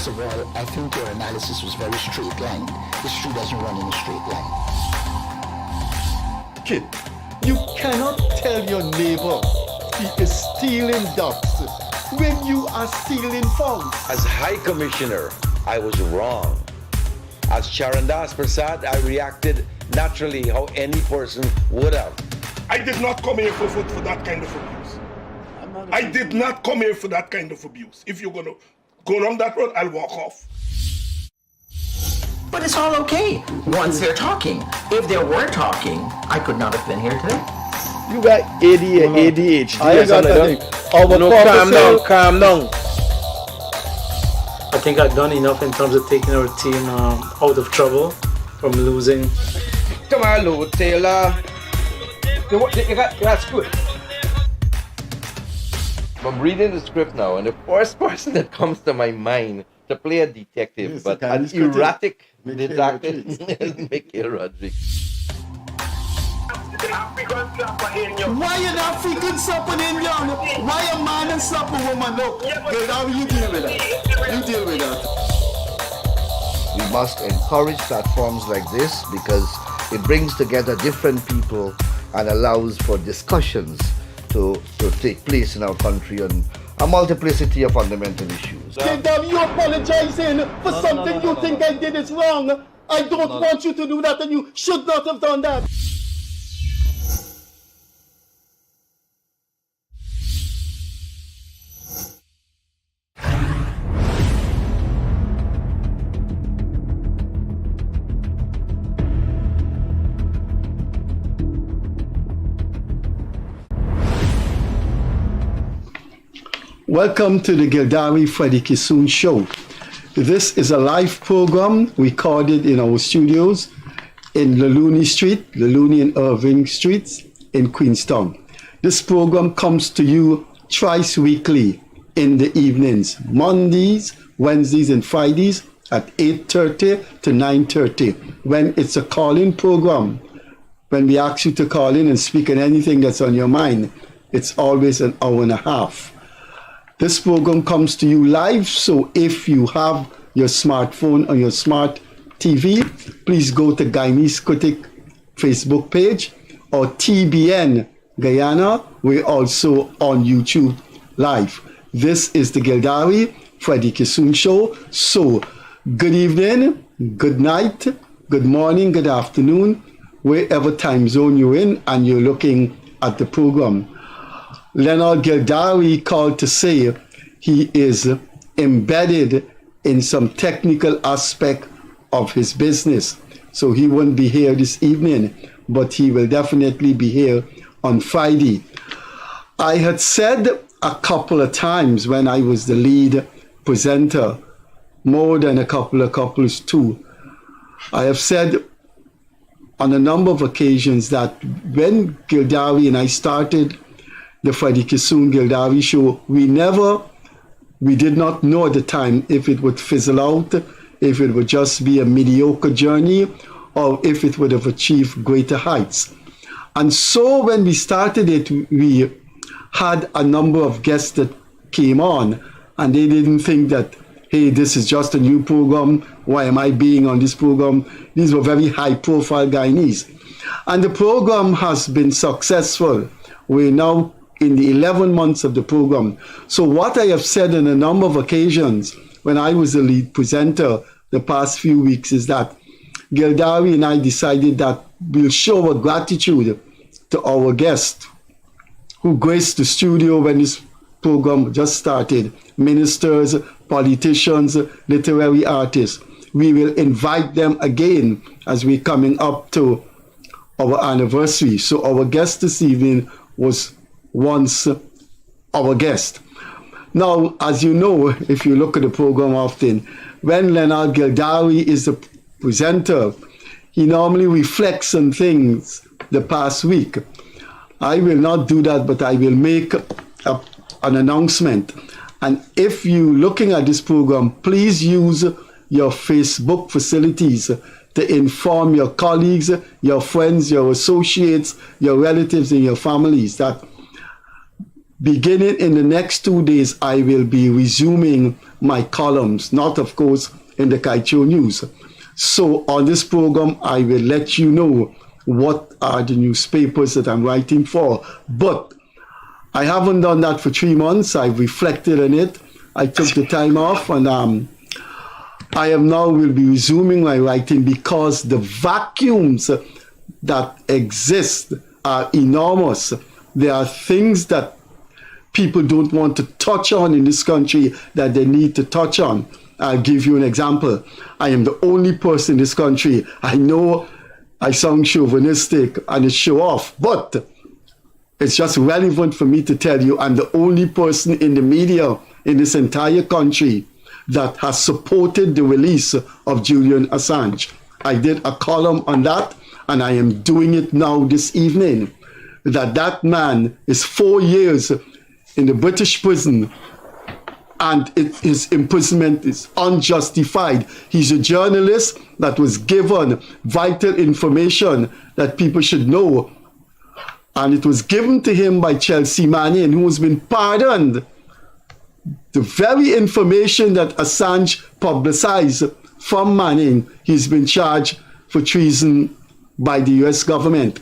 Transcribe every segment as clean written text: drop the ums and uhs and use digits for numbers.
First of all, I think your analysis was very straight line. History doesn't run in a straight line. Kid, you cannot tell your neighbor he is stealing ducks when you are stealing phones. As High Commissioner, I was wrong. As Charandas Prasad, I reacted naturally how any person would have. I did not come here for that kind of abuse. I did not come here for that kind of abuse. If you're going to go down that road, I'll walk off. But it's all okay once they're talking. If they were talking, I could not have been here today. You got ADHD. I got nothing. Calm down. I think I've done enough in terms of taking our team out of trouble from losing. Come on, Lou Taylor. That's good. I'm reading the script now, and the first person that comes to my mind to play a detective, yes, but an erratic detective, is Michael Rodriguez. Why an African slap an Indian? Why a man and slap a woman? Look, girl, how you deal with that? You deal with that. We must encourage platforms like this because it brings together different people and allows for discussions to take place in our country on a multiplicity of fundamental issues. Gildarie, you apologizing for something you think I did is wrong. I don't want you to do that, and you should not have done that. Welcome to the Gildarie Freddie Kissoon Show. This is a live program recorded in our studios in Lalouni Street, Lalouni and Irving Streets in Queenstown. This program comes to you twice weekly in the evenings, Mondays, Wednesdays and Fridays at 8:30 to 9:30 when it's a call-in program. When we ask you to call in and speak on anything that's on your mind, it's always an hour and a half. This program comes to you live, so if you have your smartphone or your smart TV, please go to Guyanese Critic Facebook page or TBN Guyana. We're also on YouTube live. This is the Gildarie Freddie Kissoon Show. So, good evening, good night, good morning, good afternoon, wherever time zone you're in and you're looking at the program. Leonard Gildarie called to say he is embedded in some technical aspect of his business. So he won't be here this evening, but he will definitely be here on Friday. I had said a couple of times when I was the lead presenter, more than a couple of couples too. I have said on a number of occasions that when Gildarie and I started the Freddie Kissoon Gildarie show, we did not know at the time if it would fizzle out, if it would just be a mediocre journey, or if it would have achieved greater heights. And so when we started it, we had a number of guests that came on, and they didn't think that, hey, this is just a new program, why am I being on this program? These were very high-profile Guyanese. And the program has been successful. We're now in the 11 months of the program. So what I have said on a number of occasions when I was the lead presenter the past few weeks is that Gildarie and I decided that we'll show our gratitude to our guests who graced the studio when this program just started, ministers, politicians, literary artists. We will invite them again as we're coming up to our anniversary. So our guest this evening was once our guest. Now, as you know, if you look at the program often, when Leonard Gildarie is the presenter, he normally reflects on things the past week. I will not do that, but I will make an announcement. And if you're looking at this program, please use your Facebook facilities to inform your colleagues, your friends, your associates, your relatives, and your families that beginning in the next 2 days, I will be resuming my columns, not of course in the Kaicho News. So on this program, I will let you know what are the newspapers that I'm writing for. But I haven't done that for 3 months. I've reflected on it. I took the time off, and I am now will be resuming my writing because the vacuums that exist are enormous. There are things that people don't want to touch on in this country that they need to touch on. I'll give you an example. I am the only person in this country. I know I sound chauvinistic and it's show off, but it's just relevant for me to tell you I'm the only person in the media in this entire country that has supported the release of Julian Assange. I did a column on that, and I am doing it now this evening. That man is 4 years in the British prison, and his imprisonment is unjustified. He's a journalist that was given vital information that people should know, and it was given to him by Chelsea Manning, who has been pardoned. The very information that Assange publicized from Manning, he's been charged for treason by the US government.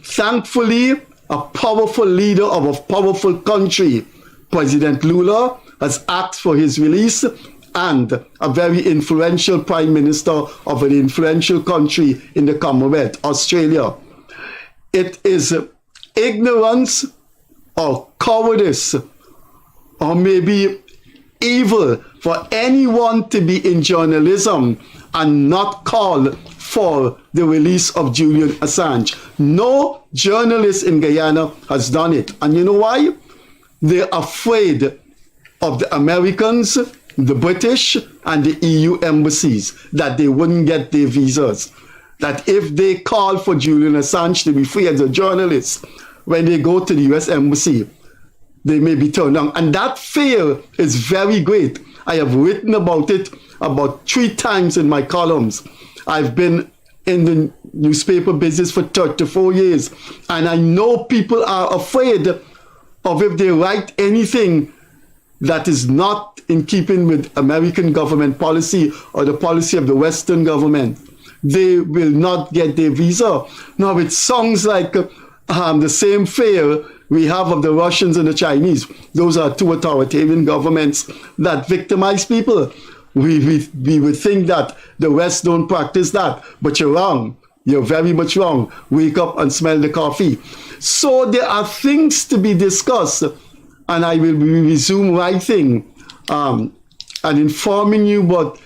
Thankfully, a powerful leader of a powerful country, President Lula, has asked for his release, and a very influential prime minister of an influential country in the Commonwealth, Australia. It is ignorance or cowardice or maybe evil for anyone to be in journalism and not call for the release of Julian Assange. No journalist in Guyana has done it. And you know why? They're afraid of the Americans, the British, and the EU embassies, that they wouldn't get their visas. That if they call for Julian Assange to be free as a journalist, when they go to the US embassy, they may be turned down. And that fear is very great. I have written about it about 3 times in my columns. I've been in the newspaper business for 34 years, and I know people are afraid of if they write anything that is not in keeping with American government policy or the policy of the Western government, they will not get their visa. Now, it sounds like the same fear we have of the Russians and the Chinese. Those are 2 authoritarian governments that victimize people. We would think that the West don't practice that, but you're wrong. You're very much wrong. Wake up and smell the coffee. So there are things to be discussed, and I will resume writing and informing you about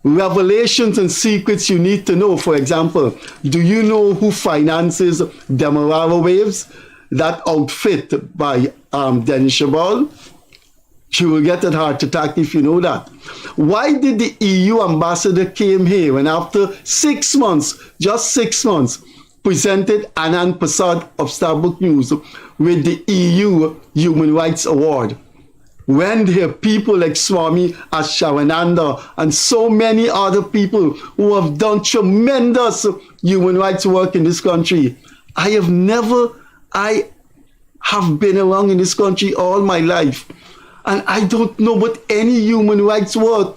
revelations and secrets you need to know. For example, do you know who finances Demerara Waves? That outfit by Dennis Chabal? You will get a heart attack if you know that. Why did the EU ambassador came here and after 6 months, just 6 months, presented Anand Prasad of Starbuck News with the EU Human Rights Award? When there are people like Swami Ashavananda and so many other people who have done tremendous human rights work in this country. I have been around in this country all my life, and I don't know about any human rights work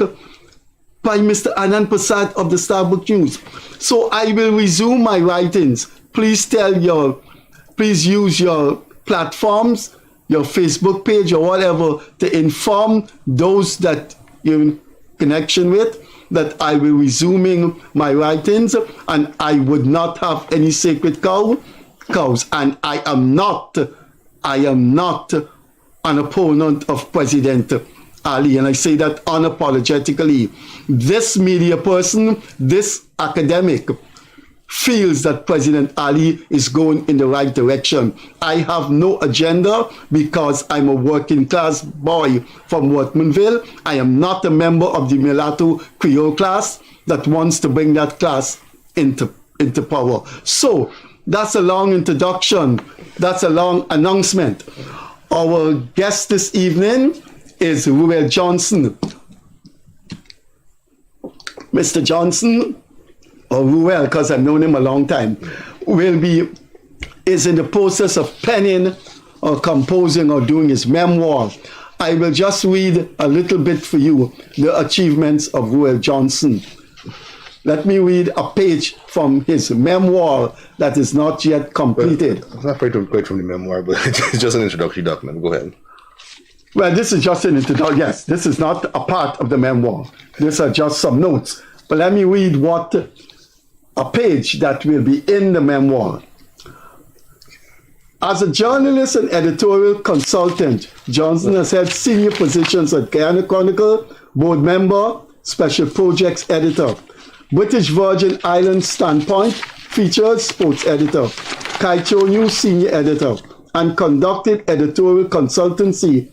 by Mr. Anand Prasad of the Starbuck News. So I will resume my writings. Please use your platforms, your Facebook page or whatever, to inform those that you're in connection with that I will be resuming my writings, and I would not have any sacred cows, and I am not an opponent of President Ali, and I say that unapologetically. This media person, this academic, feels that President Ali is going in the right direction. I have no agenda because I'm a working class boy from Workmanville. I am not a member of the mulatto Creole class that wants to bring that class into power. So that's a long introduction. That's a long announcement. Our guest this evening is Ruel Johnson. Mr. Johnson, or Ruel, because I've known him a long time, is in the process of penning composing or doing his memoir. I will just read a little bit for you, the achievements of Ruel Johnson. Let me read a page from his memoir that is not yet completed. It's not quite from the memoir, but it's just an introductory document. Go ahead. Well, this is just an introduction. Yes, this is not a part of the memoir. These are just some notes. But let me read a page that will be in the memoir. As a journalist and editorial consultant, Johnson has held senior positions at Guyana Chronicle, board member, special projects editor, British Virgin Islands Standpoint, featured sports editor, Kaito News senior editor, and conducted editorial consultancy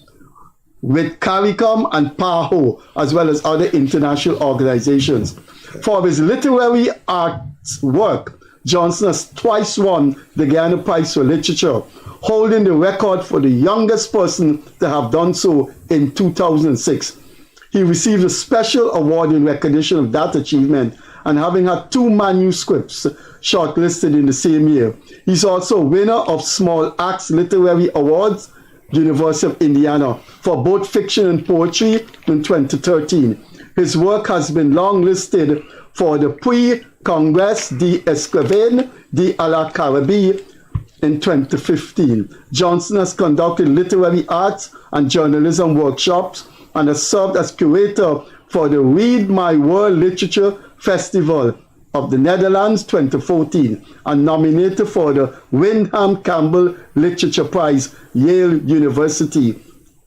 with CARICOM and PAHO, as well as other international organizations. For his literary arts work, Johnson has twice won the Guyana Prize for Literature, holding the record for the youngest person to have done so in 2006. He received a special award in recognition of that achievement, and having had 2 manuscripts shortlisted in the same year. He's also winner of Small Axe Literary Awards, University of Indiana, for both fiction and poetry in 2013. His work has been long listed for the Prix Congrès d'Escrivains de la Caraïbe in 2015. Johnson has conducted literary arts and journalism workshops and has served as curator for the Read My World Literature Festival of the Netherlands 2014 and nominated for the Wyndham Campbell Literature Prize, Yale University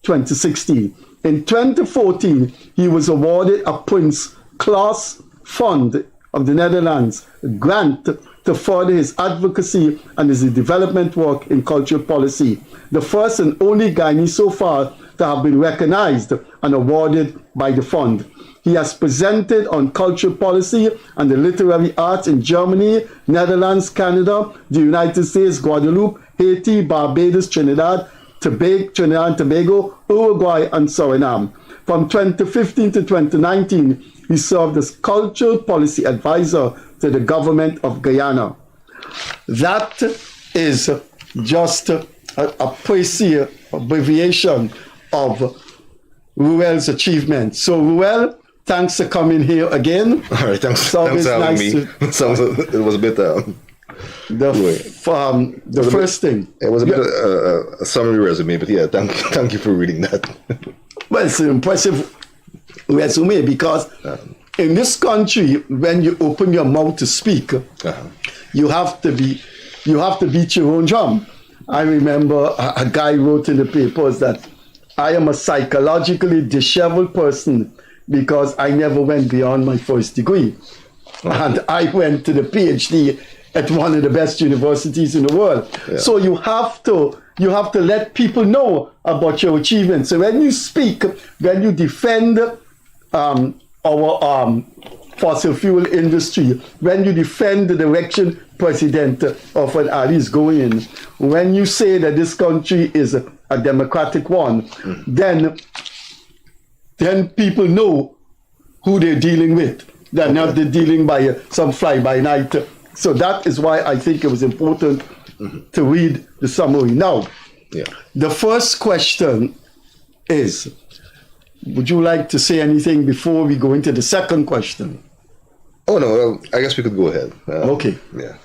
2016. In 2014, he was awarded a Prince Claus Fund of the Netherlands grant to further his advocacy and his development work in cultural policy, the first and only Guyanese so far to have been recognized and awarded by the fund. He has presented on cultural policy and the literary arts in Germany, Netherlands, Canada, the United States, Guadeloupe, Haiti, Barbados, Trinidad and Tobago, Uruguay, and Suriname. From 2015 to 2019, he served as cultural policy advisor to the government of Guyana. That is just a précis abbreviation of Ruel's achievement. So Ruel, thanks for coming here again. All right, thanks for having me. It was a bit... the first thing. It was a bit a summary resume, but yeah, thank you for reading that. Well, it's an impressive resume because in this country, when you open your mouth to speak, you have to beat your own drum. I remember a guy wrote in the papers that I am a psychologically disheveled person because I never went beyond my first degree. And I went to the PhD at one of the best universities in the world. Yeah. So you have to let people know about your achievements. So when you speak, when you defend our fossil fuel industry, when you defend the direction President Offered Ali is going in, when you say that this country is a democratic one, then people know who they're dealing with. They're not dealing by some fly-by-night. So that is why I think it was important to read the summary. Now, the first question is, would you like to say anything before we go into the second question? Oh, no, well, I guess we could go ahead. Okay. Yeah.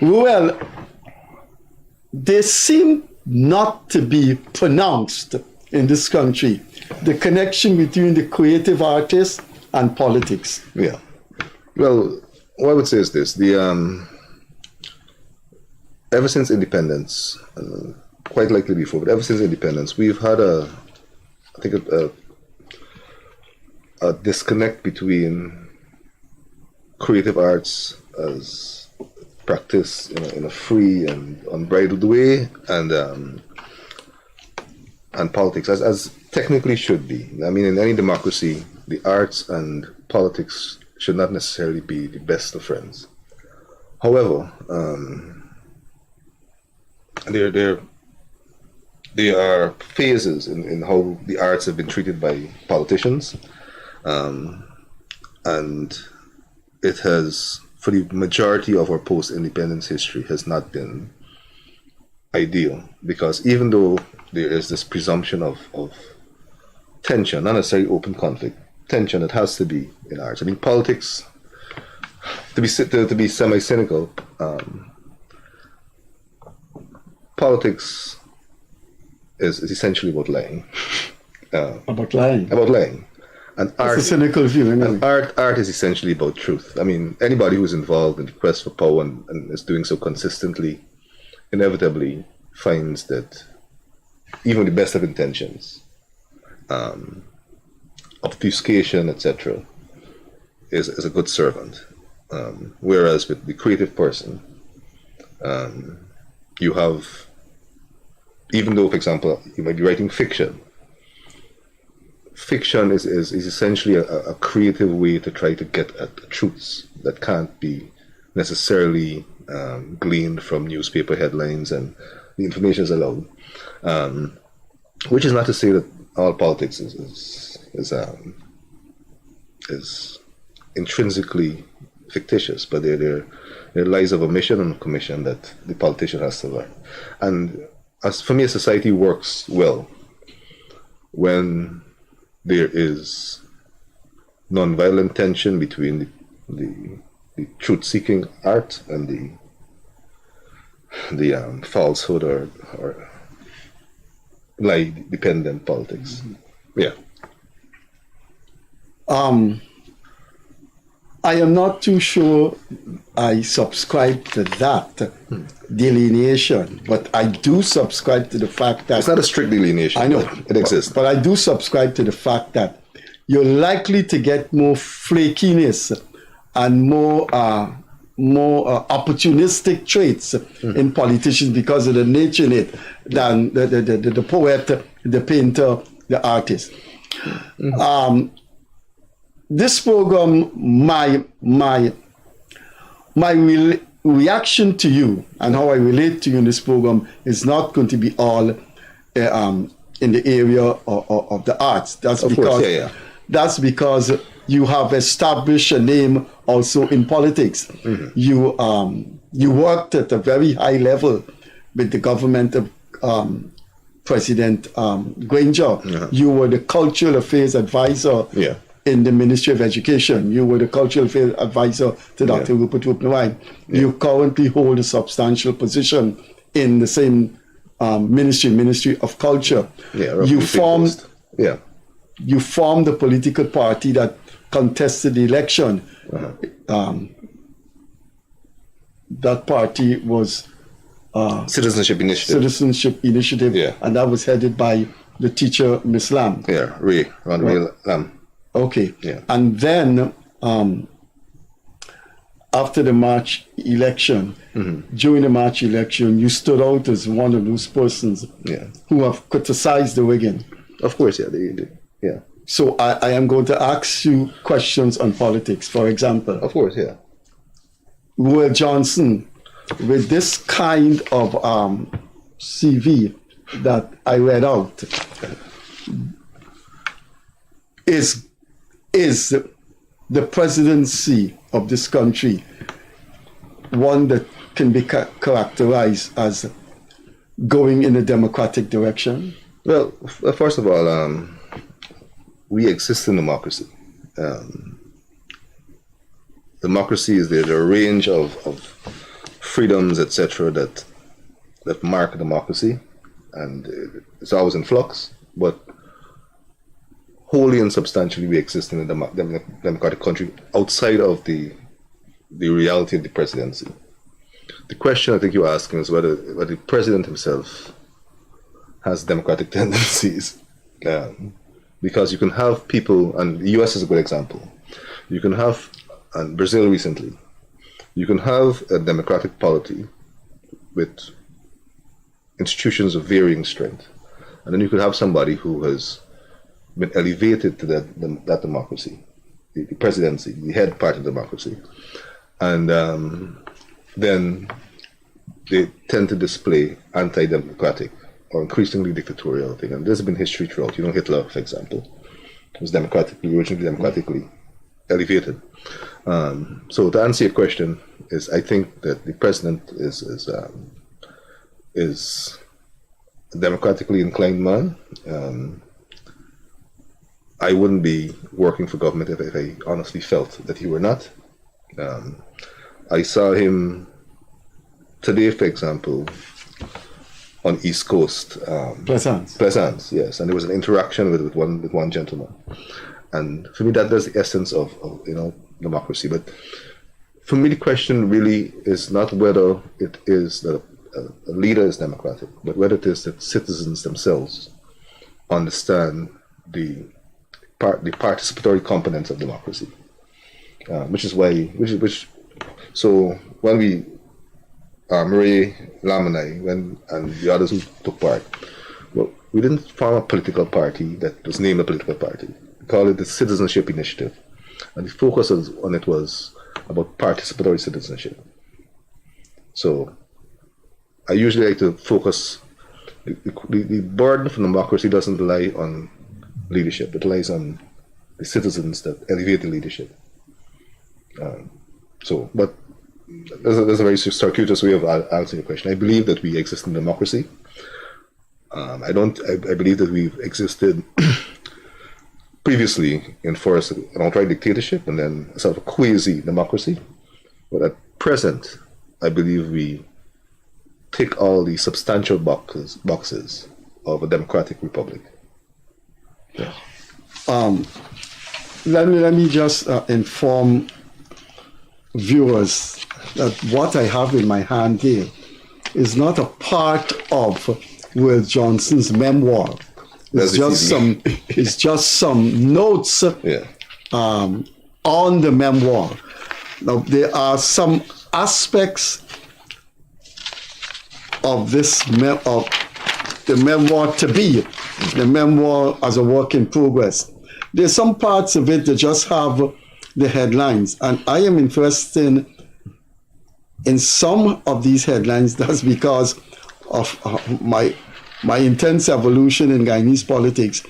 Ruel, they seem not to be pronounced in this country, the connection between the creative artists and politics. Yeah. Well, what I would say is this: ever since independence, quite likely before, but ever since independence, we've had a disconnect between creative arts as practiced in a free and unbridled way, and politics as technically should be. I mean, in any democracy, the arts and politics should not necessarily be the best of friends. However, there are phases in how the arts have been treated by politicians, and it has, for the majority of our post-independence history, has not been ideal, because even though there is this presumption of tension, not necessarily open conflict, tension that has to be in arts. I mean, politics, to be semi-cynical, politics is essentially about lying. About lying. About lying. And art, it's a cynical view, anyway. And art is essentially about truth. I mean, anybody who's involved in the quest for power and is doing so consistently, inevitably finds that even the best of intentions, obfuscation, etc., is a good servant. Whereas with the creative person, you have, even though, for example, you might be writing fiction, fiction is essentially a creative way to try to get at truths that can't be necessarily gleaned from newspaper headlines and the information is allowed. Which is not to say that all politics is intrinsically fictitious, but there lies of omission and commission that the politician has to learn. And as for me, a society works well when there is non-violent tension between the truth-seeking art and the falsehood or lie-dependent politics. Yeah. I am not too sure I subscribe to that delineation, but I do subscribe to the fact that... It's not a strict delineation. I know. It exists. But I do subscribe to the fact that you're likely to get more flakiness and more opportunistic traits in politicians because of the nature in it than the poet, the painter, the artist. This program, my reaction to you and how I relate to you in this program is not going to be all in the area of the arts. That's That's because you have established a name also in politics. You worked at a very high level with the government of President Granger. You were the cultural affairs advisor in the Ministry of Education. You were the cultural affairs advisor to Dr. Rupert Wupnawine. You currently hold a substantial position in the same Ministry of Culture. You formed a political party that contested the election. That party was Citizenship Initiative. And that was headed by the teacher, Miss Lam. Ruel Lam. Okay. And then after the March election, during the March election, you stood out as one of those persons who have criticized the rigging. Of course, they did. So I am going to ask you questions on politics. For example, of course, Ruel Johnson, with this kind of CV that I read out, is the presidency of this country one that can be characterized as going in a democratic direction? Well, first of all, we exist in democracy. Democracy is the range of freedoms, etc., that mark democracy, and it's always in flux. But wholly and substantially, we exist in a democratic country outside of the reality of the presidency. The question I think you're asking is whether the president himself has democratic tendencies. Because you can have people, and the US is a good example, you can have, and Brazil recently, you can have a democratic polity with institutions of varying strength. And then you could have somebody who has been elevated to that democracy, the presidency, the head part of democracy. And then they tend to display anti-democratic or increasingly dictatorial thing. And there's been history throughout. Hitler, for example, was originally democratically elevated. So to answer your question, I think that the president is is a democratically inclined man. I wouldn't be working for government if I honestly felt that he were not. I saw him today, for example, on East Coast. Plaisance, yes. And there was an interaction with one gentleman. And for me, that's the essence of democracy. But for me, the question really is not whether it is that a leader is democratic, but whether it is that citizens themselves understand the participatory components of democracy, so when we Ray Lam and the others who took part, well, we didn't form a political party that was named a political party. We call it the Citizenship Initiative, and the focus on it was about participatory citizenship. So I usually like to focus. The burden for democracy doesn't lie on leadership; it lies on the citizens that elevate the leadership. But there's a very circuitous way of answering the question. I believe that we exist in democracy. I believe that we've existed previously in first an outright dictatorship and then a sort of quasi democracy. But at present, I believe we tick all the substantial boxes of a democratic republic. Yeah. Let me just inform viewers that what I have in my hand here is not a part of Will Johnson's memoir. It's just some notes on the memoir. Now there are some aspects of the memoir to be, the memoir as a work in progress. There's some parts of it that just have the headlines, and I am interested in some of these headlines. That's because of my intense evolution in Guyanese politics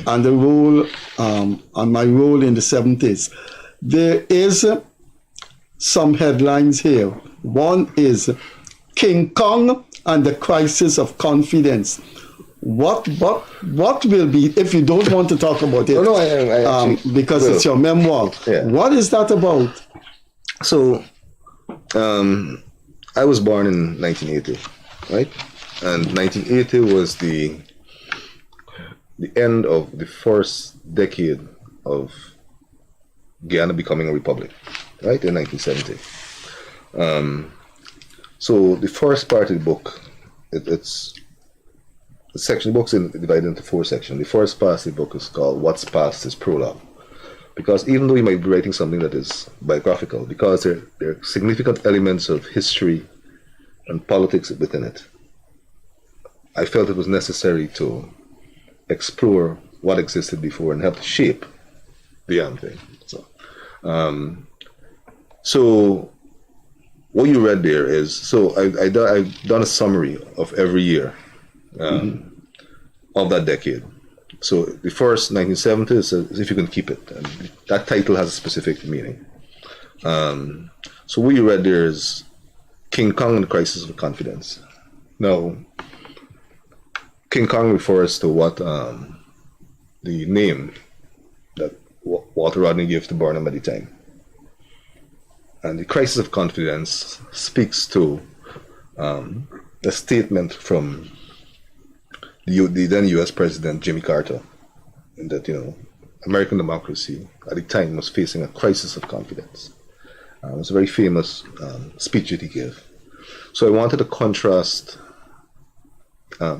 and the role and my role in the 70s. There is some headlines here. One is King Kong and the Crisis of Confidence. What will be, if you don't want to talk about it? No, I because it's your memoir. Yeah. What is that about? So, I was born in 1980, right? And 1980 was the end of the first decade of Guyana becoming a republic, right? In 1970. So the first part of the book, the book's divided into 4 sections. The first part of the book is called What's Past is Prologue. Because even though you might be writing something that is biographical, because there are significant elements of history and politics within it, I felt it was necessary to explore what existed before and help to shape the young thing. So what you read there is, I've done a summary of every year of that decade. So the first 1970 is if you can keep it, and that title has a specific meaning. So what you read there is King Kong and the Crisis of Confidence. Now, King Kong refers to what the name that Walter Rodney gave to Burnham at the time. And the Crisis of Confidence speaks to a statement from the then U.S. President Jimmy Carter, that American democracy at the time was facing a crisis of confidence. It was a very famous speech that he gave. So I wanted to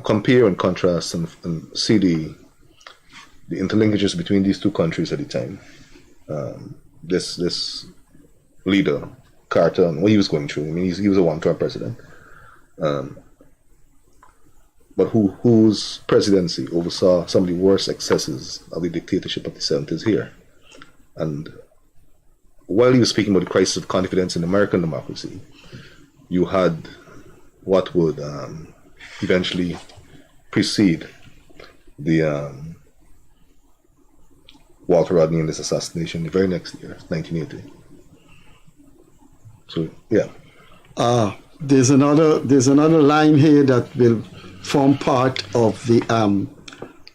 compare and contrast and see the interlinkages between these two countries at the time. This leader, Carter, and what he was going through. I mean, he was a one-term president. But whose presidency oversaw some of the worst excesses of the dictatorship of the 70s here. And while he was speaking about the crisis of confidence in American democracy, you had what would eventually precede the Walter Rodney and his assassination the very next year, 1980. So, yeah. there's another line here that will form part of the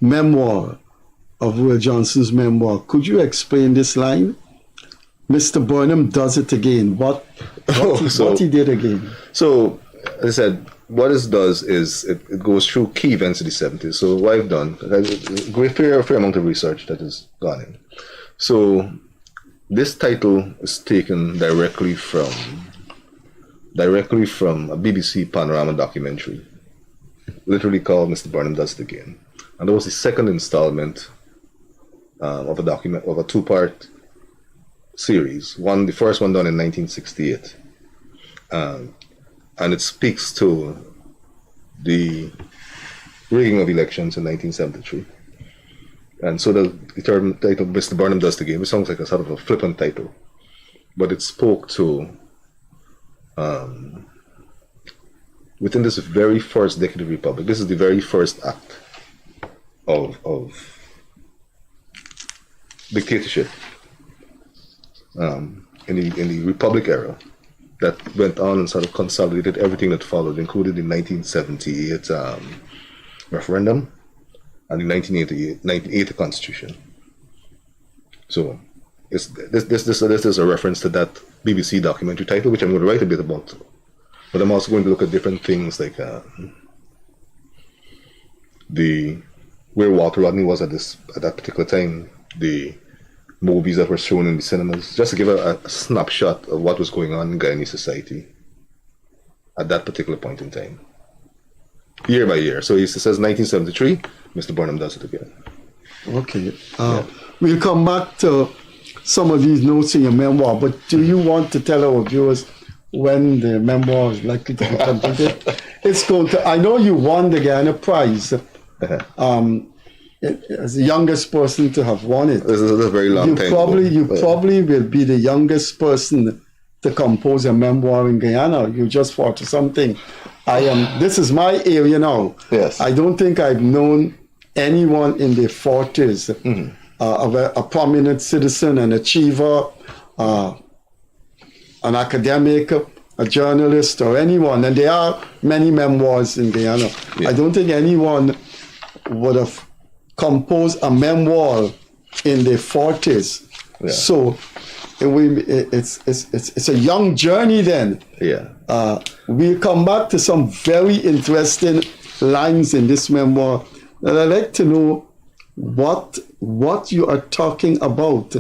memoir of Ruel Johnson's memoir. Could you explain this line? Mr. Burnham does it again. What he did again? So, as I said, what this does is it goes through key events of the 70s. So what I've done, a fair amount of research that has gone in. So this title is taken directly from a BBC Panorama documentary, literally called Mr. Burnham Does It Again. And that was the second installment of a two-part series. The first one done in 1968. And it speaks to the rigging of elections in 1973. And so the term title, Mr. Burnham Does the Game, it sounds like a sort of a flippant title, but it spoke to, within this very first decade of Republic, this is the very first act of dictatorship in the Republic era that went on and sort of consolidated everything that followed, including the 1978 referendum and the 1980 Constitution. So this is a reference to that BBC documentary title, which I'm going to write a bit about. But I'm also going to look at different things like where Walter Rodney was at that particular time, the movies that were shown in the cinemas, just to give a snapshot of what was going on in Guyanese society at that particular point in time, year by year. So he says 1973, Mr. Burnham Does It Again. Okay. We'll come back to some of these notes in your memoir, but do you want to tell our viewers when the memoir is likely to be completed? I know you won the Guyana Prize. As the youngest person to have won it. This is a very long time. You probably will be the youngest person to compose a memoir in Guyana. You're just 40 something. This is my area now. Yes. I don't think I've known anyone in their 40s, a prominent citizen, an achiever, an academic, a journalist, or anyone. And there are many memoirs in Guyana. Yeah. I don't think anyone would have composed a memoir in their 40s. Yeah. So it's a young journey then. Yeah. We'll come back to some very interesting lines in this memoir. And I'd like to know what you are talking about.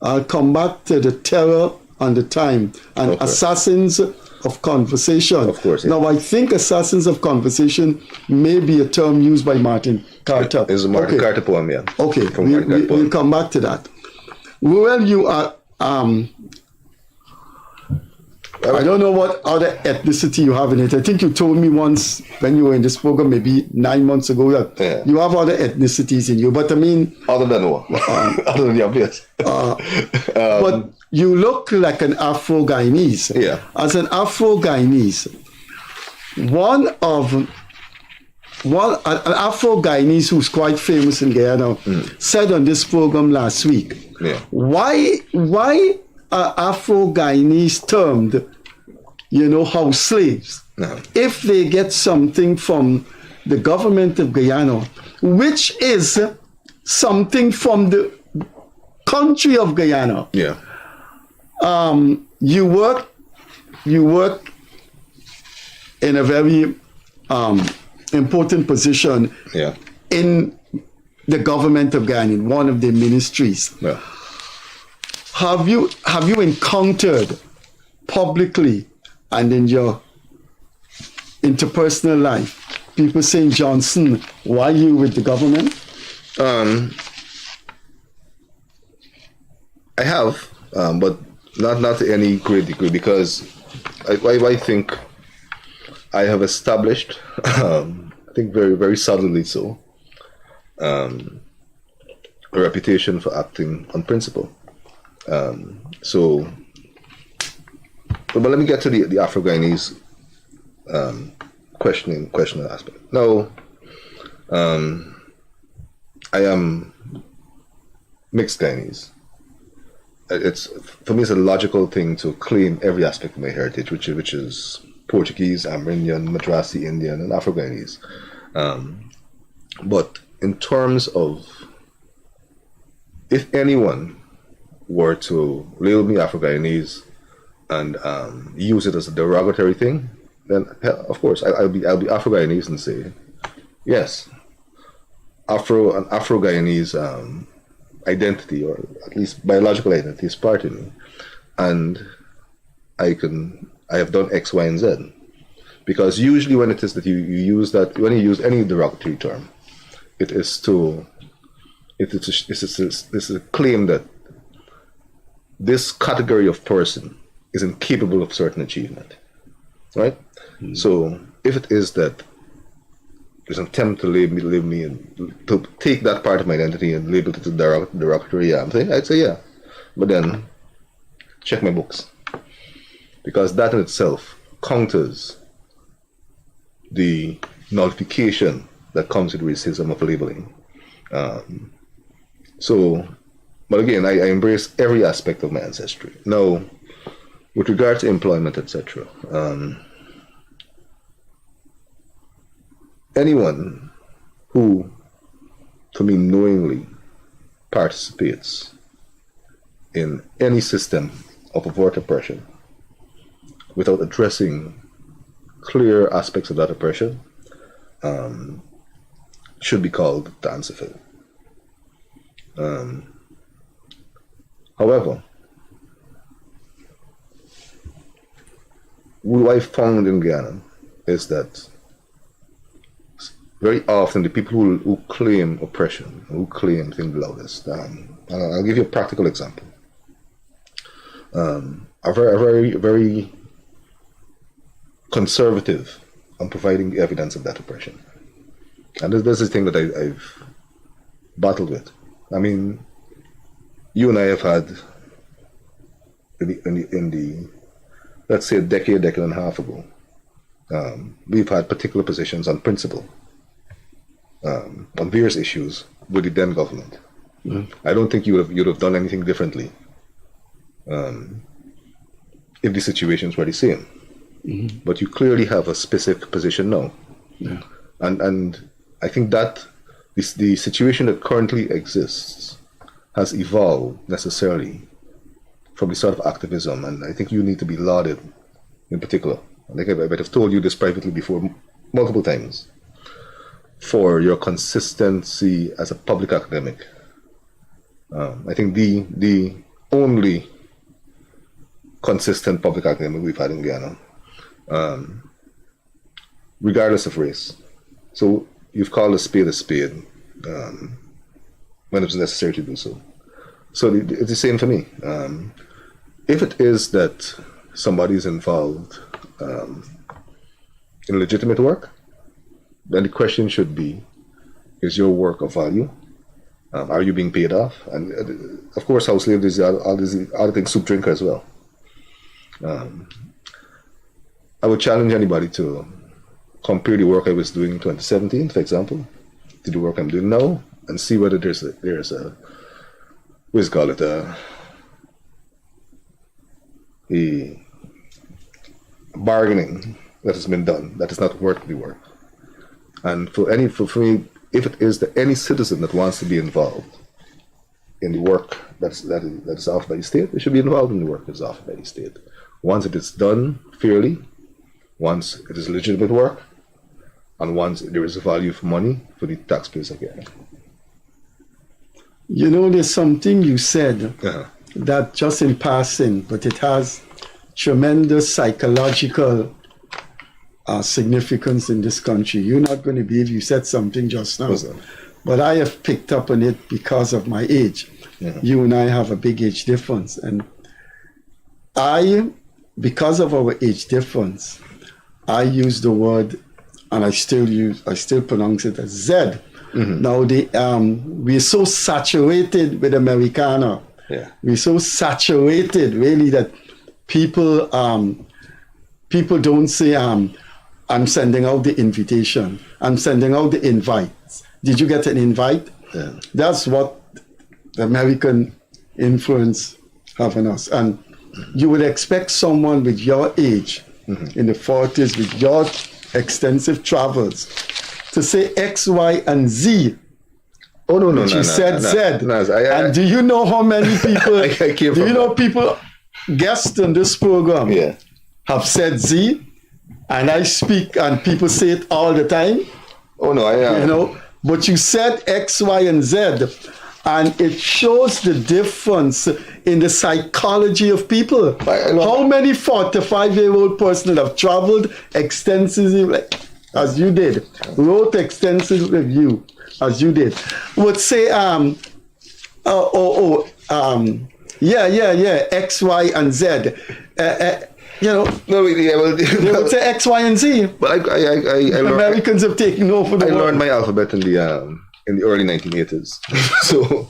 I'll come back to the terror and the time and assassins of conversation. Of course. Yeah. Now, I think assassins of conversation may be a term used by Martin Carter. It's a Martin Carter poem, yeah. Okay, we'll come back to that. Ruel, you are, I don't know what other ethnicity you have in it. I think you told me once when you were in this program, maybe 9 months ago, that you have other ethnicities in you. But I mean... Other than what? Other than the obvious. But you look like an Afro-Guyanese. Yeah. As an Afro-Guyanese, an Afro-Guyanese who's quite famous in Guyana said on this program last week, why are Afro-Guyanese termed, house slaves? No. If they get something from the government of Guyana, which is something from the country of Guyana. Yeah. You work in a very important position in the government of Guyana, in one of the ministries. Yeah. Have you encountered publicly and in your interpersonal life people saying, Johnson, why are you with the government? I have, but not to any great degree, because I think I have established, I think very, very solidly so, a reputation for acting on principle. But let me get to the Afro-Guyanese questioning aspect. Now, I am mixed Guyanese. For me, it's a logical thing to claim every aspect of my heritage, which is Portuguese, Amerindian, Madrasi Indian, and Afro-Guyanese. But in terms of, if anyone were to label me Afro-Guyanese and use it as a derogatory thing, then of course I'll be Afro-Guyanese and say, yes, an Afro-Guyanese identity, or at least biological identity, is part of me, and I have done X, Y, and Z. Because usually when it is that you use that, when you use any derogatory term, it is a claim that this category of person is incapable of certain achievement, right? Mm-hmm. So if it is that there's an attempt to label me and to take that part of my identity and label it as derogatory, I'd say yeah. But then check my books, because that in itself counters the nullification that comes with racism of labeling. But again, I embrace every aspect of my ancestry. Now, with regard to employment, etc., anyone who, to me, knowingly participates in any system of overt oppression without addressing clear aspects of that oppression should be called to answer for it. However, what I found in Guyana is that very often the people who claim oppression, who claim things the loudest, I'll give you a practical example, are very, very conservative on providing evidence of that oppression. And this is the thing that I've battled with. I mean, you and I have had, in the let's say a decade and a half ago, we've had particular positions on principle, on various issues with the then government. Mm-hmm. I don't think you'd have done anything differently if the situations were the same. Mm-hmm. But you clearly have a specific position now. Yeah. And I think that the situation that currently exists has evolved necessarily from the sort of activism, and I think you need to be lauded in particular. I think I might have told you this privately before multiple times, for your consistency as a public academic. I think the only consistent public academic we've had in Guyana, regardless of race. So you've called a spade when it was necessary to do so. So it's the same for me. If it is that somebody is involved in legitimate work, then the question should be, is your work of value? Are you being paid off? And of course, house slave is all these other things, soup drinker as well. I would challenge anybody to compare the work I was doing in 2017, for example, to the work I'm doing now, and see whether there's a bargaining that has been done that is not worth the work. And for me, if it is that any citizen that wants to be involved in the work that is offered by the state, they should be involved in the work that's offered by the state. Once it is done fairly, once it is legitimate work, and once there is a value for money for the taxpayers again. You know, there's something you said that just in passing, but it has tremendous psychological significance in this country. You're not going to believe you said something just now, but I have picked up on it because of my age. Yeah. You and I have a big age difference, and because of our age difference, I use the word, and I still pronounce it as Z. Mm-hmm. Now we're so saturated with Americana. Yeah. We're so saturated, really, that people don't say, I'm sending out the invitation. I'm sending out the invites. Did you get an invite? Yeah. That's what the American influence have on us. And you would expect someone with your age in the 40s with your extensive travels, to say X, Y, and Z. Oh no, You said Z. No, and do you know how many people? I came do from you know that. people guests on this program Yeah. have said Z, and I speak and people say it all the time. Oh no, You know, but you said X, Y, and Z, and it shows the difference in the psychology of people. How many 45-year-old person have traveled extensively, as you did, wrote extensive review, as you did, would say, X, Y, and Z. You know, no, yeah, well, they would say X, Y, and Z. But I learned, Americans have taken over the I world. learned my alphabet in the early 1980s, so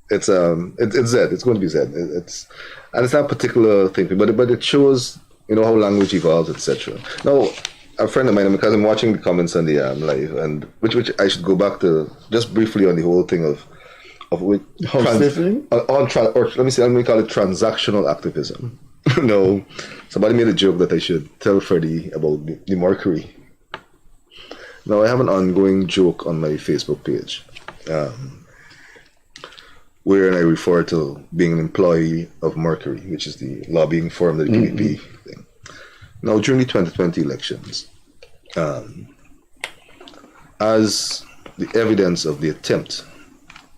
it's Z. It's going to be Z. And it's not a particular thing, but it shows, you know, how language evolves, etc. Now, a friend of mine, because I'm watching the comments on the live, and which I should go back to just briefly on the whole thing of which let me call it transactional activism. No, somebody made a joke that I should tell Freddie about the Mercury. Now, I have an ongoing joke on my Facebook page, wherein I refer to being an employee of Mercury, which is the lobbying firm that the PPP thing. Now, during the 2020 elections, as the evidence of the attempt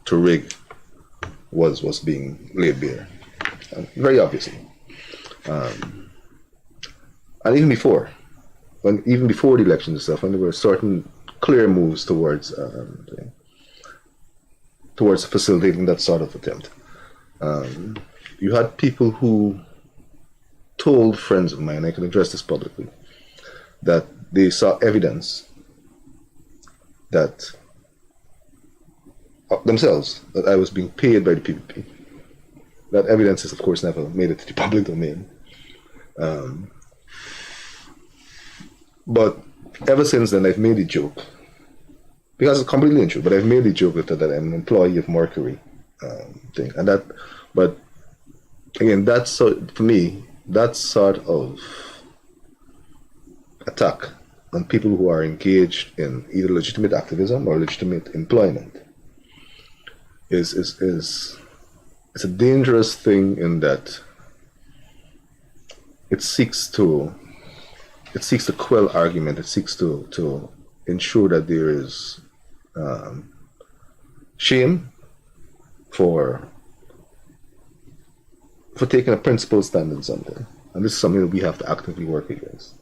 to rig was being laid bare, very obviously, and even before the election and stuff, when there were certain clear moves towards facilitating that sort of attempt, you had people who told friends of mine, I can address this publicly, that they saw evidence that themselves that I was being paid by the PPP. That evidence has, of course, never made it to the public domain. But ever since then, I've made a joke, because it's completely untrue, but I've made a joke that I'm an employee of Mercury thing. And that, but again, that's so, for me, that sort of attack on people who are engaged in either legitimate activism or legitimate employment is it's a dangerous thing, in that it seeks to quell argument. It seeks to ensure that there is shame for taking a principled stand on something, and this is something that we have to actively work against.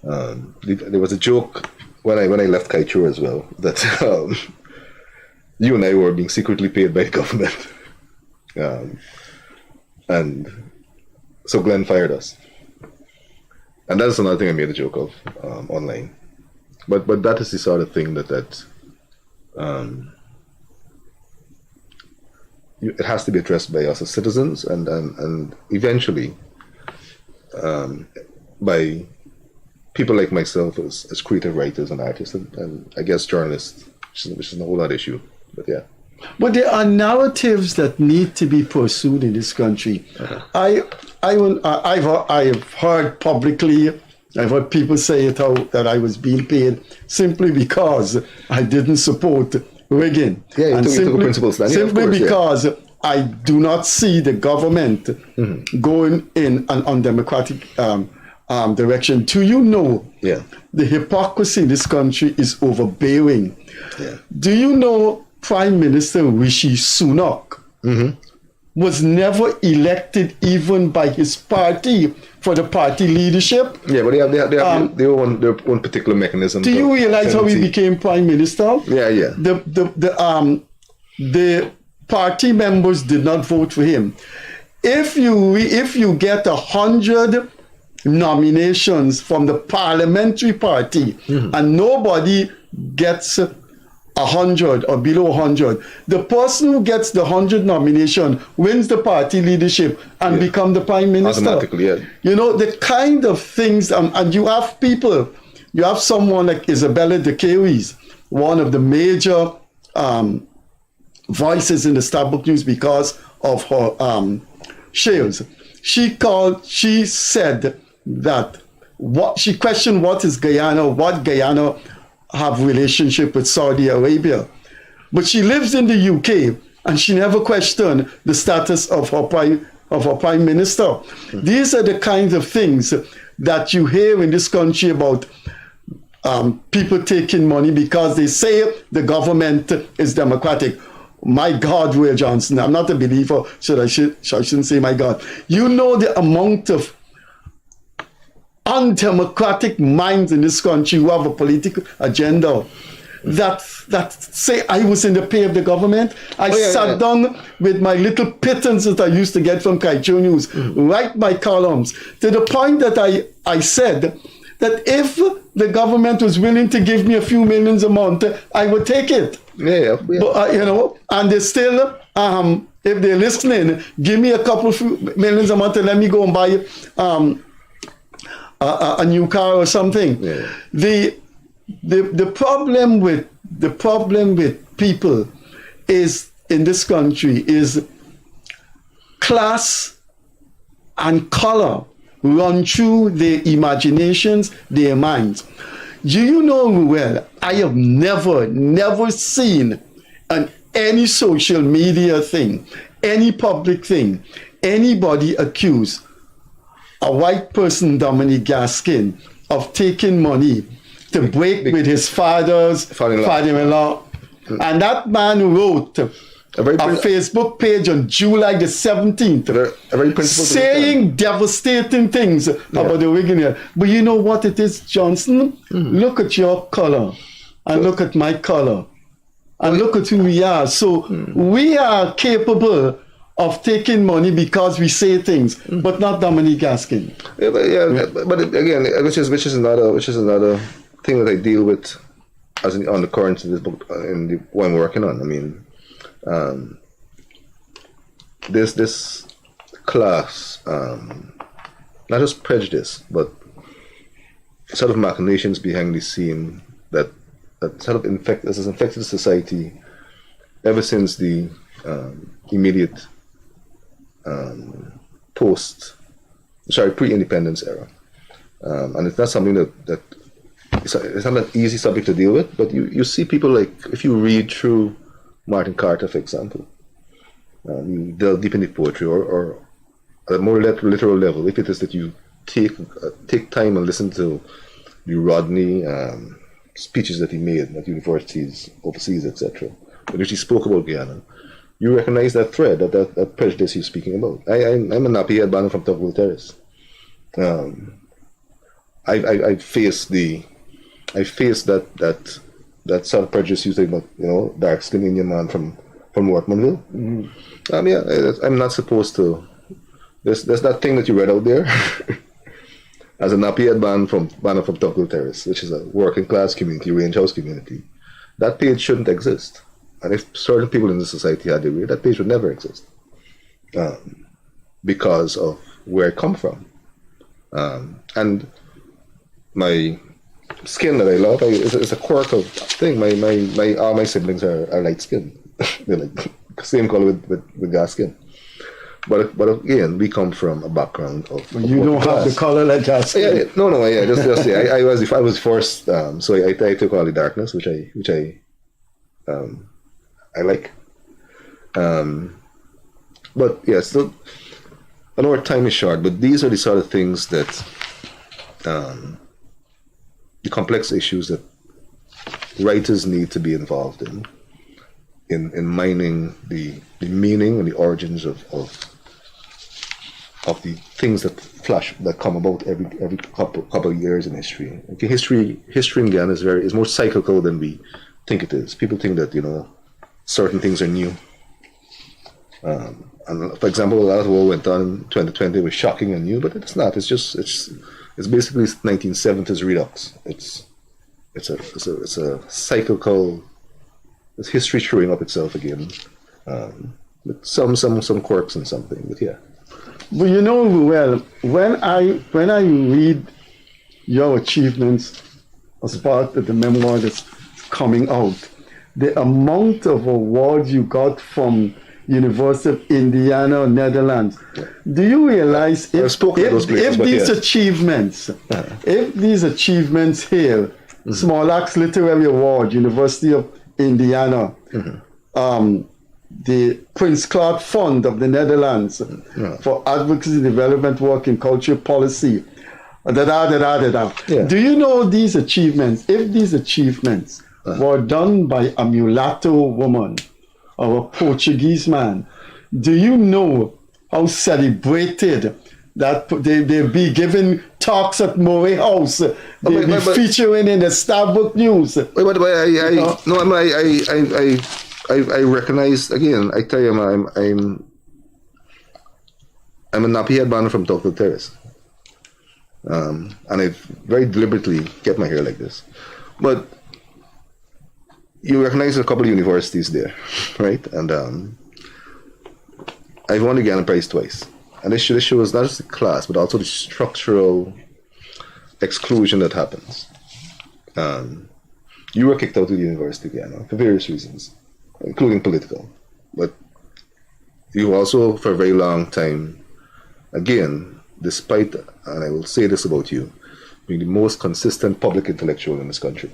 There was a joke when I left Kaichur as well, that you and I were being secretly paid by the government, and so Glenn fired us. And that's another thing I made a joke of online. But that is the sort of thing that it has to be addressed by us as citizens, and eventually by people like myself as creative writers and artists, and I guess journalists, which is a whole other issue. But yeah. But there are narratives that need to be pursued in this country. I've heard publicly, I've heard people say it out, that I was being paid simply because I didn't support rigging. Yeah, you took a principle stand. Simply because I do not see the government going in an undemocratic direction. Do you know the hypocrisy in this country is overbearing? Yeah. Do you know Prime Minister Rishi Sunak was never elected even by his party for the party leadership? Yeah, but they have their own particular mechanism. Do you realize how he became Prime Minister? Yeah. The party members did not vote for him. If you get 100 nominations from the parliamentary party and nobody gets 100 or below 100, the person who gets the 100 nomination wins the party leadership and become the prime minister. Automatically, yeah. You know, the kind of things, and you have people, you have someone like Isabella de Caries, one of the major voices in the Starbuck News because of her shares. She said that She questioned what is Guyana, what Guyana have relationship with Saudi Arabia. But she lives in the UK and she never questioned the status of her prime minister. These are the kinds of things that you hear in this country about people taking money because they say the government is democratic. My God, Ruel Johnson, I'm not a believer, I shouldn't say my God. You know the amount of undemocratic minds in this country who have a political agenda that say I was in the pay of the government. I sat down with my little pittance that I used to get from Kaiju News, write my columns, to the point that I said that if the government was willing to give me a few millions a month, I would take it. But, you know, and they still, if they're listening, give me a couple few millions a month and let me go and buy a new car or something. The problem with people is in this country is class and color run through their imaginations, their minds. Do you know, Ruel, I have never seen on any social media thing, any public thing, anybody accuse a white person, Dominic Gaskin, of taking money to break with his father's father-in-law. And that man wrote a Facebook page on July the 17th saying devastating things about the Wigan. But you know what it is, Johnson? Look at your color and look at my color and look at who we are. So we are capable of taking money because we say things, but not Dominic Gaskin. But again, which is another thing that I deal with on the current of this book in the one I'm working on. I mean, there's this class, not just prejudice, but sort of machinations behind the scene that sort of has infected society ever since the immediate pre-independence era. And it's not something that it's not an easy subject to deal with, but you see people like, if you read through Martin Carter, for example, you delve deep into poetry, or at a more literal level, if it is that you take time and listen to the Rodney speeches that he made at universities overseas, etc., in which he spoke about Guyana, you recognize that thread, that prejudice he's speaking about. I'm a nappy-head banner from Tocqueville Terrace. I faced that sort of prejudice you say about, dark-skinned Indian man from Wortmanville. I'm not supposed to. There's that thing that you read out there as a nappy-head banner from Tocqueville Terrace, which is a working-class community, range house community. That page shouldn't exist. And if certain people in the society had their way, that page would never exist, because of where I come from. And my skin that I love is a quirk of thing. All my siblings are light skinned. They're like same color with gas skin. But again, we come from a background of. You don't have the color like gas skin. Yeah. Just I was forced. So I took all the darkness, which I like. But yeah, still, I know our time is short, but these are the sort of things that, the complex issues that writers need to be involved in mining the meaning and the origins of the things that come about every couple of years in history. Okay, history in Guyana is more cyclical than we think it is. People think that certain things are new. And for example, a lot of what went on in 2020 was shocking and new, but it's not. It's basically 1970s redux. It's a cyclical. It's history showing up itself again, with some quirks and something. But yeah. But Ruel, when I read your achievements as part of the memoir that's coming out, the amount of awards you got from University of Indiana, Netherlands. Do you realize I've spoken to those places, but these yes. achievements, if these achievements here, Small Axe Literary Award, University of Indiana, the Prince Clark Fund of the Netherlands for Advocacy Development Work in Culture Policy, Yeah. Do you know these achievements? If these achievements were done by a mulatto woman or a Portuguese man, do you know how celebrated that they'll be giving talks at Murray House? They'll be featuring in the Starbucks News. I recognize again. I tell you, I'm a nappy-head man from Tokyo Terrace, and I very deliberately kept my hair like this. But you recognize a couple of universities there, right? And I've won the Ghana Prize twice, and this shows not just the class, but also the structural exclusion that happens. You were kicked out of the University of Ghana for various reasons, including political. But you also, for a very long time, again, despite, and I will say this about you, being the most consistent public intellectual in this country,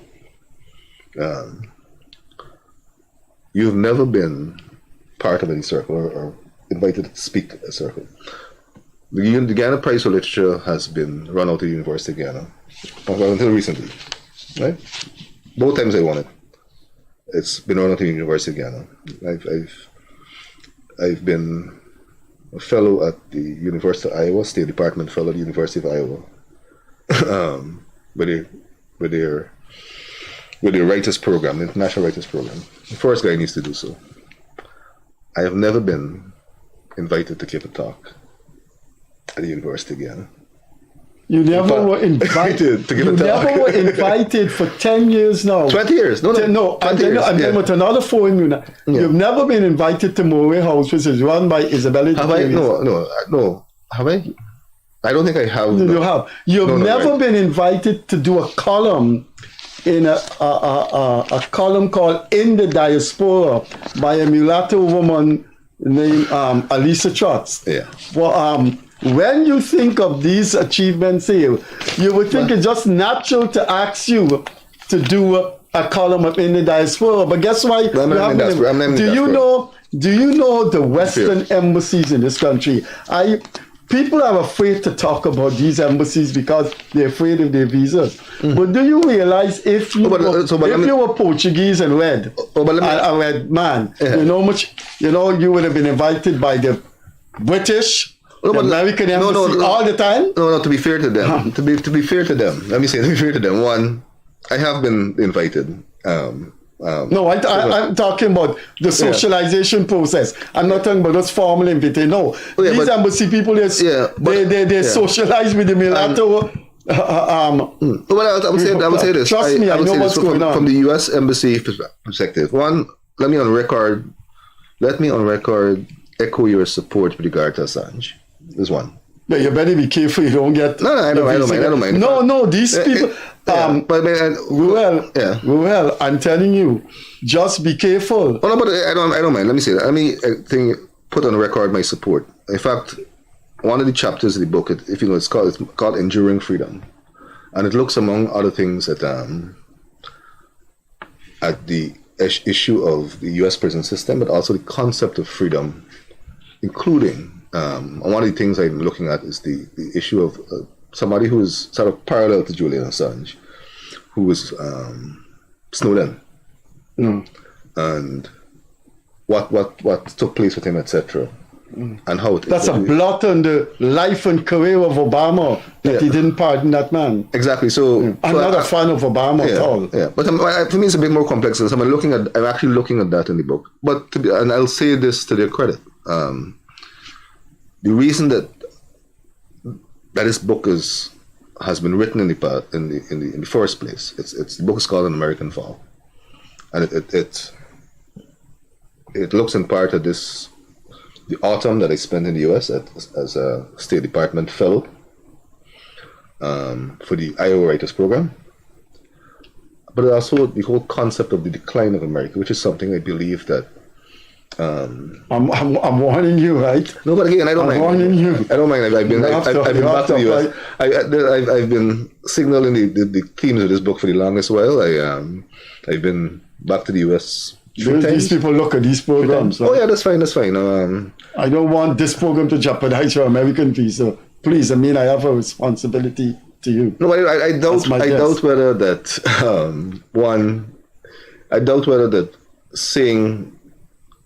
you've never been part of any circle or invited to speak at a circle. The Ghana Prize for Literature has been run out of the University of Ghana, well, until recently, right? Both times I won it, it's been run out of the University of Ghana. I've been a fellow at the University of Iowa, State Department fellow at the University of Iowa, with their writers program, the International Writers Program. The first guy needs to do so. I have never been invited to give a talk at the University of Ghana. You never were invited to give a talk. You never were invited for 10 years now. 20 years. No. I'm then with another forum. You've never been invited to Murray House, which is run by Isabella. Have I? No. Have I? I don't think I have. No, you have. You've never been invited to do a column in a column called In the Diaspora by a mulatto woman named Alisa Trotz. Yeah. Well, when you think of these achievements here, you would think it's just natural to ask you to do a column of In the Diaspora. But guess why? Do you know the Western embassies in this country? People are afraid to talk about these embassies because they're afraid of their visas. But do you realize if you were Portuguese and red, a red man, you would have been invited by the British, American embassy all the time? No, to be fair to them. to be fair to them, let me say, to be fair to them, one, I have been invited. I'm talking about the socialization process. I'm not talking about those formal invitation. No, these embassy people, they socialize with the mulatto. Well, I would say this. Trust me, I know what's going on. From the U.S. Embassy perspective, one, let me on record echo your support with regard to Assange. There's one. Yeah, you better be careful you don't get. I don't mind. No, these people. Ruel, I'm telling you, just be careful. Oh, no, but I don't mind. Let me say that. Put on record my support. In fact, one of the chapters of the book, it's called Enduring Freedom, and it looks, among other things, at the issue of the U.S. prison system, but also the concept of freedom, including. One of the things I'm looking at is the issue of somebody who is sort of parallel to Julian Assange, who was Snowden, and what took place with him, etc., and how that's a blot on the life and career of Obama that he didn't pardon that man. Exactly. So I'm not a fan of Obama at all. Yeah, but for me it's a bit more complex. So I'm actually looking at that in the book. But and I'll say this to their credit. The reason that this book has been written in the first place, the book is called An American Fall, and it looks in part at the autumn that I spent in the U.S. as a State Department fellow for the Iowa Writers Program, but also the whole concept of the decline of America, which is something I believe that I'm warning you, right? No, but again, I don't I'm mind. warning you. I don't mind. I've been back to the US. I've been signaling the themes of this book for the longest while. I've been back to the US. These people look at these programs. Oh yeah, that's fine. That's fine. I don't want this program to jeopardize your American visa. Please, I mean, I have a responsibility to you. No, I doubt whether that I doubt whether that saying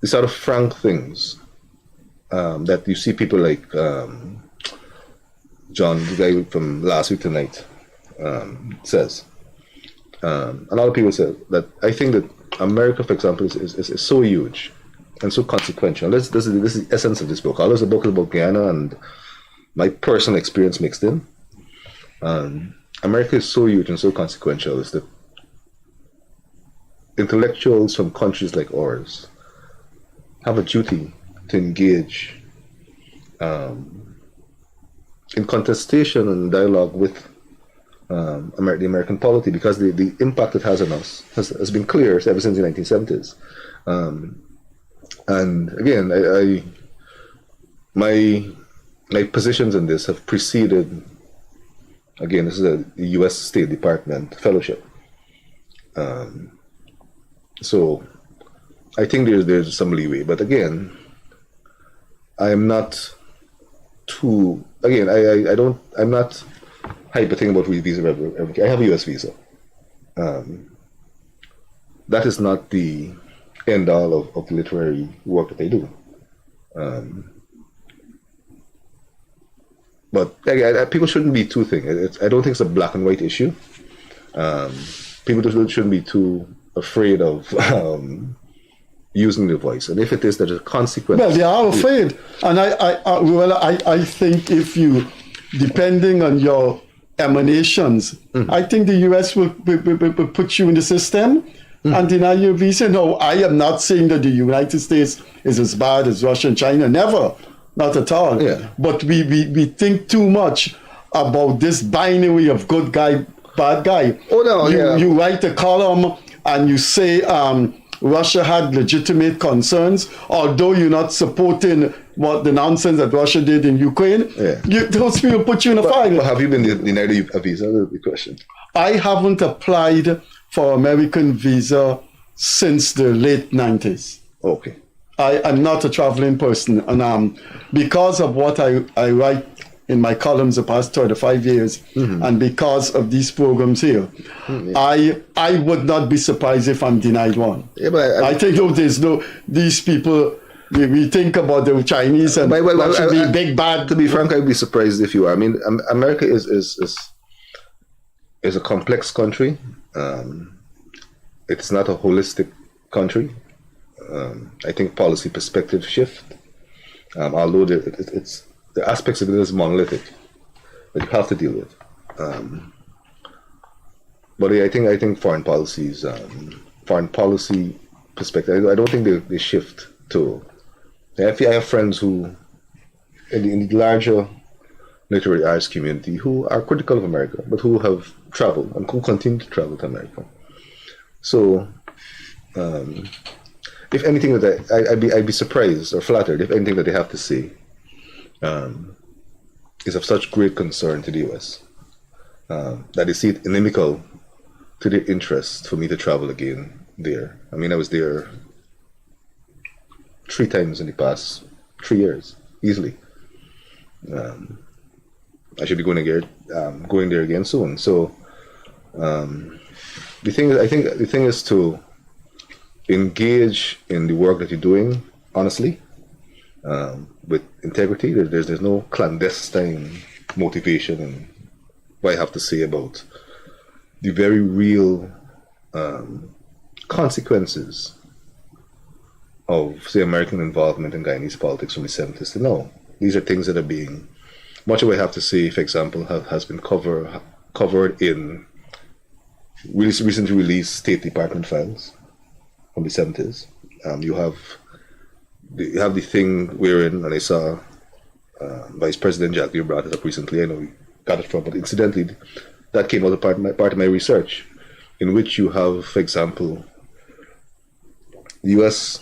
the sort of frank things that you see people like John, the guy from Last Week Tonight, says. A lot of people say that. I think that America, for example, is so huge and so consequential. This is the essence of this book. Although the book is about Guyana and my personal experience mixed in, America is so huge and so consequential is that intellectuals from countries like ours have a duty to engage in contestation and dialogue with the American polity, because the impact it has on us has been clear ever since the 1970s. And again, my positions in this have preceded, again, this is a U.S. State Department fellowship. So I think there's some leeway, but again, I am not too, again, I'm not hyper thinking about visa. I have a U.S. visa. That is not the end all of the literary work that I do. But again, people shouldn't be too thinking. I don't think it's a black and white issue. People shouldn't be too afraid of using the voice, and if it is, there's a consequence. Well, they are afraid, and I think if you, depending on your emanations, I think the U.S. will put you in the system and deny your visa. No, I am not saying that the United States is as bad as Russia and China. Never, not at all. Yeah. But we think too much about this binary of good guy, bad guy. Oh no, you write a column and you say Russia had legitimate concerns, although you're not supporting what the nonsense that Russia did in Ukraine. Yeah. Those people put you in a fire. But have you been denied a visa? That's the question. I haven't applied for American visa since the late 90s. Okay. I'm not a traveling person, and because of what I write in my columns the past 35 years, and because of these programs here, I would not be surprised if I'm denied one. Yeah, but I think these people, we think about the Chinese and should be big bad. To be frank, I'd be surprised if you are. I mean, America is a complex country. It's not a holistic country. I think policy perspective shift, although it's the aspects of it is monolithic that you have to deal with. But I think foreign policy perspective, I don't think they shift to. I have friends who, in the larger literary arts community, who are critical of America, but who have traveled and who continue to travel to America. So, if anything that I'd be surprised or flattered if anything that they have to say is of such great concern to the U.S. That they see it inimical to their interest for me to travel again there. I mean, I was there 3 times in the past 3 years, easily. I should be going there again soon. So the thing is to engage in the work that you're doing honestly, with integrity. There's no clandestine motivation in what I have to say about the very real consequences of, say, American involvement in Guyanese politics from the 70s to now. These are things that are being, much of what I have to say, for example, has been covered in recently released State Department files from the 70s. You have the thing wherein, and I saw Vice President Gildarie brought it up recently. I know we got it from, but incidentally, that came out of part of my research, in which you have, for example, the U.S.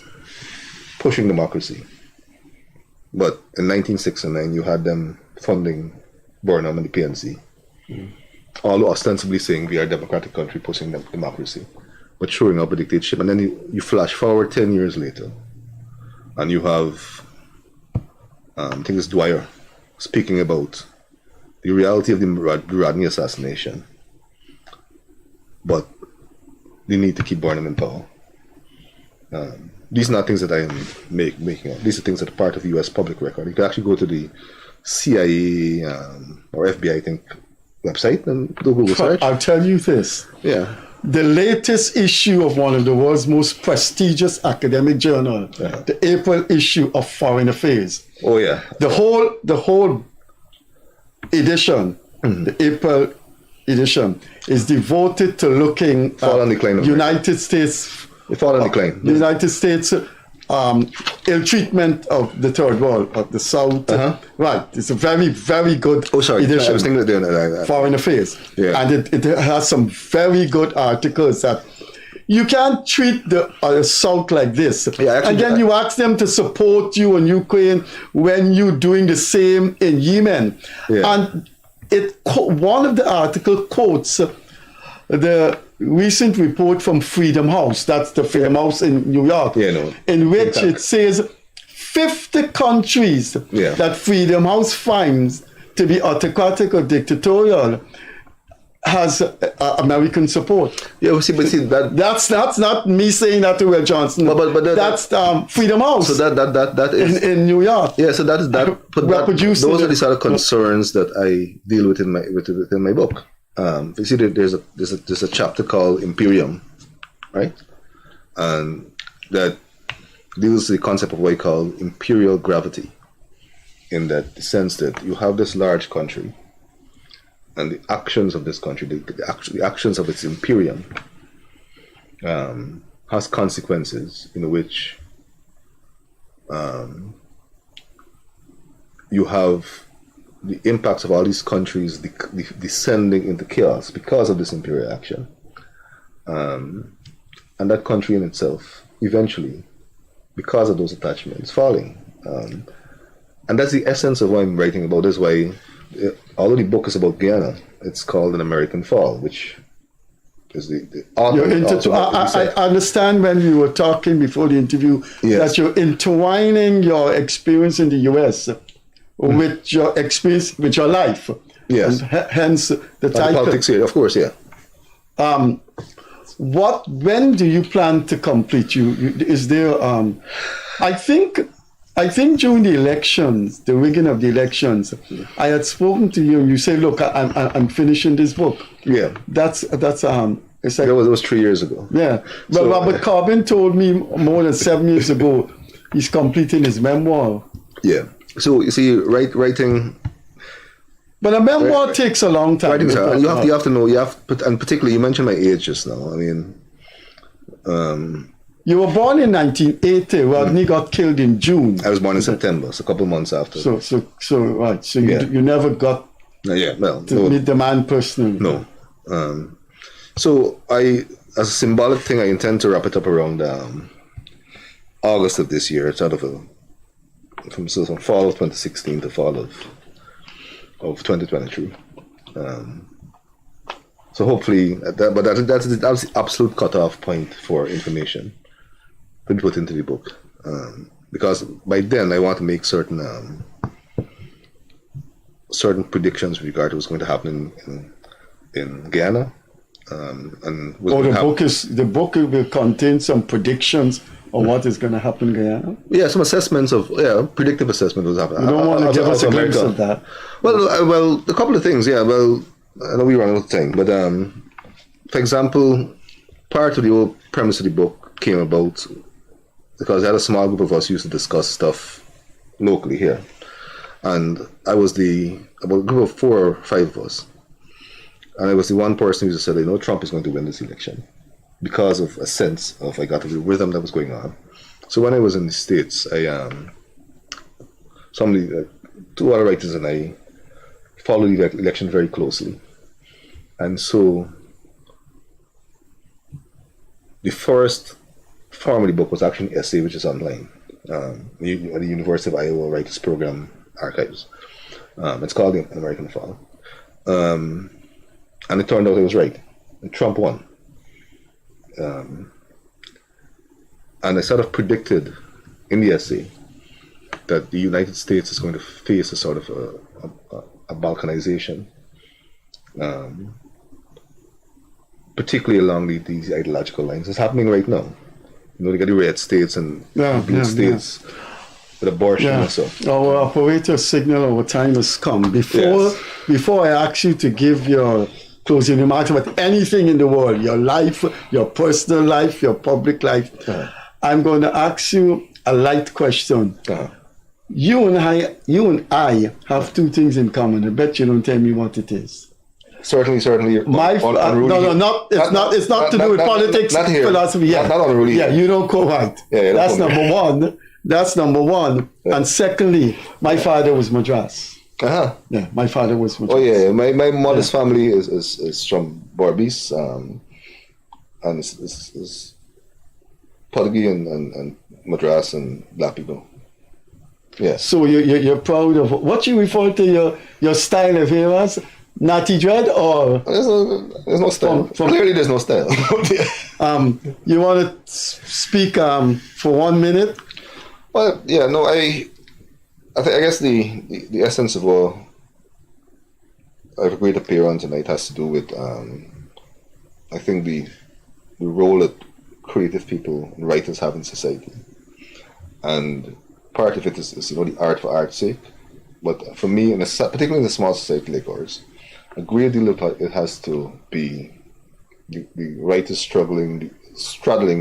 pushing democracy. But in 1969, you had them funding Burnham and the PNC, all ostensibly saying we are a democratic country pushing democracy, but showing up a dictatorship. And then you flash forward 10 years later, and you have, I think it's Dwyer, speaking about the reality of the Rodney assassination, but they need to keep Burnham in power. These are not things that I am making up. These are things that are part of the U.S. public record. You can actually go to the CIA or FBI, I think, website and do a Google search. I'll tell you this. Yeah. The latest issue of one of the world's most prestigious academic journal, the April issue of Foreign Affairs. Oh yeah. The whole edition, the April edition, is devoted to looking at United States. The United States ill treatment of the third world, of the South. Right. It's a very, very good edition. I was thinking that Foreign Affairs. Yeah. And it has some very good articles that you can't treat the South like this. Yeah, actually, and then you ask them to support you in Ukraine when you're doing the same in Yemen. Yeah. And one of the article quotes the recent report from Freedom House, that's the Freedom House in New York, in which it says 50 countries that Freedom House finds to be autocratic or dictatorial has American support. Yeah, but see that's not me saying that to Ruel Johnson. But that's Freedom House. So that is in New York. Yeah, so that is that. Those are the sort of concerns that I deal with in my book. You see, there's a chapter called Imperium, right? And that deals with the concept of what I call imperial gravity, in that the sense that you have this large country, and the actions of this country, the actions of its imperium, has consequences in which you have the impacts of all these countries descending into chaos because of this imperial action. And that country in itself, eventually, because of those attachments, falling. And that's the essence of what I'm writing about. That's why, although the book is about Guyana, it's called An American Fall, which is the author. I understand when we were talking before the interview that you're intertwining your experience in the U.S. with your experience, with your life. Yes. And hence the title. Politics here, of course, yeah. When do you plan to complete? Is there? I think during the elections, the rigging of the elections, I had spoken to you, and you say, "Look, I'm finishing this book." Yeah. That's it's like it was 3 years ago. Yeah. Well, so, Robert Corbin told me more than 7 years ago he's completing his memoir. Yeah. So you see, writing. But a memoir takes a long time. You have to know. And particularly, you mentioned my age just now. I mean, you were born in 1980. Rodney got killed in June. I was born in September, so a couple of months after. So right. So you never got to meet the man personally. No. So as a symbolic thing, I intend to wrap it up around August of this year. It's out of from fall of 2016 to fall of 2023. So hopefully, that's the absolute cutoff point for information to be put into the book, because by then I want to make certain predictions with regard to what's going to happen in Guyana. The book will contain some predictions on what is going to happen in Guyana? Yeah, some assessments of, predictive assessment was happening. You don't want to give us a glimpse of that? Well, a couple of things, I know we run out of time, but for example, part of the whole premise of the book came about because I had a small group of us used to discuss stuff locally here. And I was about a group of 4 or 5 of us. And I was the one person who just said, Trump is going to win this election, because of a sense of I got the rhythm that was going on. So when I was in the States, two other writers and I followed the election very closely. And so the first form of the book was actually an essay, which is online. the University of Iowa Writers Program archives. It's called The American Fall. And it turned out I was right. And Trump won. And I sort of predicted in the essay that the United States is going to face a sort of a balkanization, particularly along these ideological lines. It's happening right now. You know, they got the red states and blue states with abortion and so. Our operator signal, our time has come. Before I ask you to give your closing remarks about anything in the world, your life, your personal life, your public life, I'm going to ask you a light question. You and I have two things in common. I bet you don't tell me what it is. Certainly. It's not to do with politics, not here. philosophy. Yeah, not unruly. Yeah, you don't co-write. That's number one. That's number one. Yeah. And secondly, my father was Madras. Yeah, my father was Madras. Oh yeah, my mother's family is from Berbice, and it's Portuguese and Madras and black people. Yeah. So you're proud of what you refer to your style of hair as? Natty dread or there's no style. Clearly, there's no style. You want to speak for 1 minute? Well, yeah, no, I guess the essence of what I've agreed to appear on tonight has to do with I think the role that creative people and writers have in society, and part of it is the art for art's sake. But for me, particularly in a small society like ours, a great deal of it has to be the writers straddling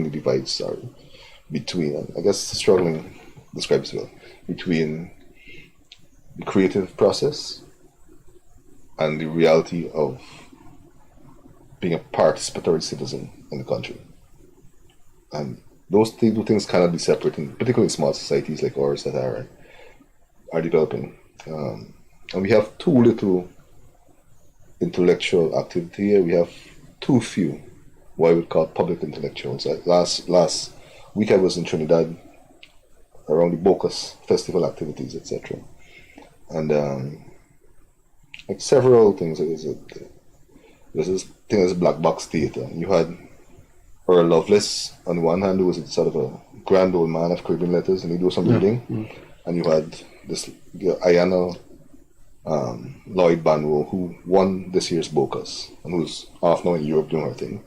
the divides between, I guess struggling describes well, between the creative process and the reality of being a participatory citizen in the country. And those two things cannot be separate, particularly in small societies like ours that are developing. And we have too little intellectual activity here. We have too few what I would call public intellectuals. Last week I was in Trinidad around the Bocas festival activities, etc. And like several things. There's this thing as Black Box Theatre. You had Earl Lovelace on the one hand, who was sort of a grand old man of Caribbean letters, and he do some reading. And you had this Ayana Lloyd Banwo, who won this year's Bocas and who's off now in Europe doing her thing.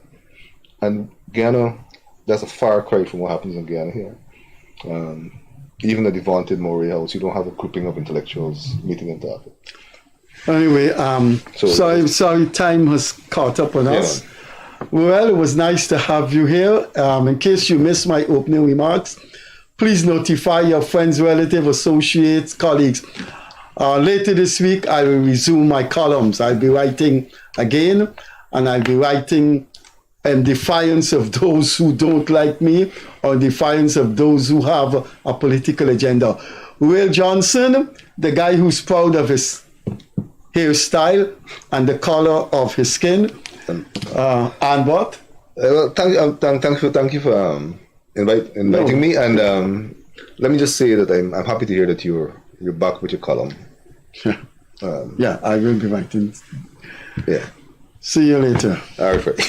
And Guyana, that's a far cry from what happens in Guyana here. Even at the vaunted Moray House, you don't have a grouping of intellectuals meeting and talking. Anyway, sorry, time has caught up on us. Well, it was nice to have you here. In case you missed my opening remarks, please notify your friends, relatives, associates, colleagues. Later this week, I will resume my columns. I'll be writing again, and I'll be writing in defiance of those who don't like me, or in defiance of those who have a political agenda. Ruel Johnson, the guy who's proud of his hairstyle and the color of his skin, and what? Well, thank you for inviting me, and let me just say that I'm happy to hear that you're back with your column. Yeah, I will be writing. Yeah. See you later. All right, Freddie.